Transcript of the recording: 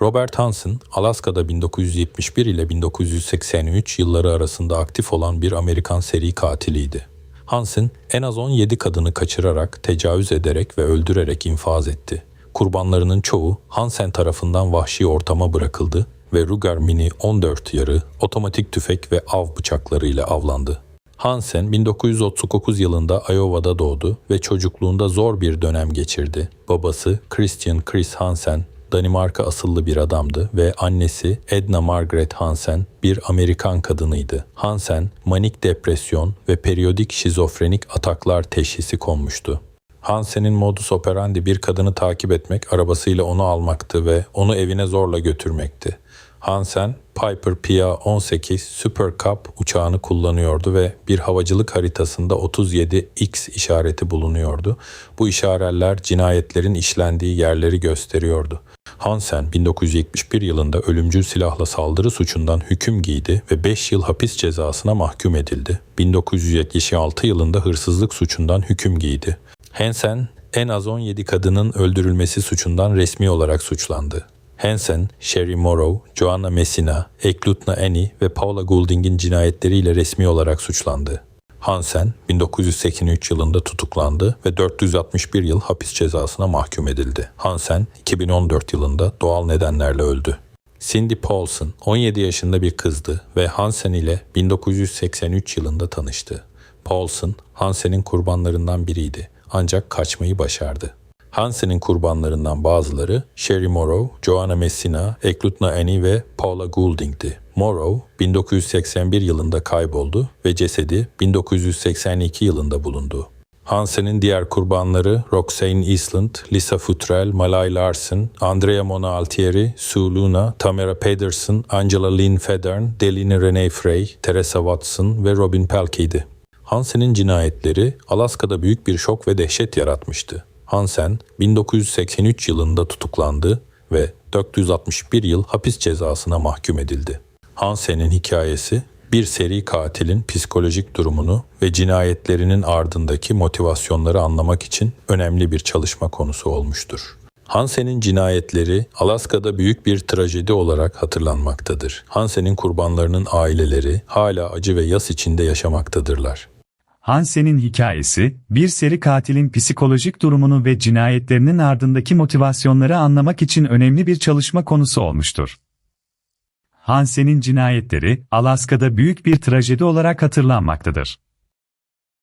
Robert Hansen, Alaska'da 1971 ile 1983 yılları arasında aktif olan bir Amerikan seri katiliydi. Hansen, en az 17 kadını kaçırarak, tecavüz ederek ve öldürerek infaz etti. Kurbanlarının çoğu Hansen tarafından vahşi ortama bırakıldı ve Ruger Mini 14 yarı, otomatik tüfek ve av bıçaklarıyla avlandı. Hansen 1939 yılında Iowa'da doğdu ve çocukluğunda zor bir dönem geçirdi. Babası Christian Chris Hansen, Danimarka asıllı bir adamdı ve annesi Edna Margaret Hansen bir Amerikan kadınıydı. Hansen, manik depresyon ve periyodik şizofrenik ataklar teşhisi konmuştu. Hansen'in modus operandi bir kadını takip etmek, arabasıyla onu almaktı ve onu evine zorla götürmekti. Hansen, Piper PA-18 Super Cup uçağını kullanıyordu ve bir havacılık haritasında 37X işareti bulunuyordu. Bu işaretler cinayetlerin işlendiği yerleri gösteriyordu. Hansen, 1971 yılında ölümcül silahla saldırı suçundan hüküm giydi ve 5 yıl hapis cezasına mahkum edildi. 1976 yılında hırsızlık suçundan hüküm giydi. Hansen, en az 17 kadının öldürülmesi suçundan resmi olarak suçlandı. Hansen, Sherry Morrow, Joanna Messina, Eklutna Annie ve Paula Goulding'in cinayetleriyle resmi olarak suçlandı. Hansen, 1983 yılında tutuklandı ve 461 yıl hapis cezasına mahkum edildi. Hansen, 2014 yılında doğal nedenlerle öldü. Cindy Paulson, 17 yaşında bir kızdı ve Hansen ile 1983 yılında tanıştı. Paulson, Hansen'in kurbanlarından biriydi ancak kaçmayı başardı. Hansen'in kurbanlarından bazıları Sherry Morrow, Joanna Messina, Eklutna Annie ve Paula Goulding'di. Morrow, 1981 yılında kayboldu ve cesedi 1982 yılında bulundu. Hansen'in diğer kurbanları Roxane Eastland, Lisa Futrell, Malay Larsen, Andrea Mona Altieri, Sue Luna, Tamara Pedersen, Angela Lynn Federn, Deline Renee Frey, Teresa Watson ve Robin Pelkey'di. Hansen'in cinayetleri Alaska'da büyük bir şok ve dehşet yaratmıştı. Hansen, 1983 yılında tutuklandı ve 461 yıl hapis cezasına mahkum edildi. Hansen'in hikayesi, bir seri katilin psikolojik durumunu ve cinayetlerinin ardındaki motivasyonları anlamak için önemli bir çalışma konusu olmuştur. Hansen'in cinayetleri Alaska'da büyük bir trajedi olarak hatırlanmaktadır. Hansen'in kurbanlarının aileleri hala acı ve yas içinde yaşamaktadırlar. Hansen'in hikayesi, bir seri katilin psikolojik durumunu ve cinayetlerinin ardındaki motivasyonları anlamak için önemli bir çalışma konusu olmuştur. Hansen'in cinayetleri, Alaska'da büyük bir trajedi olarak hatırlanmaktadır.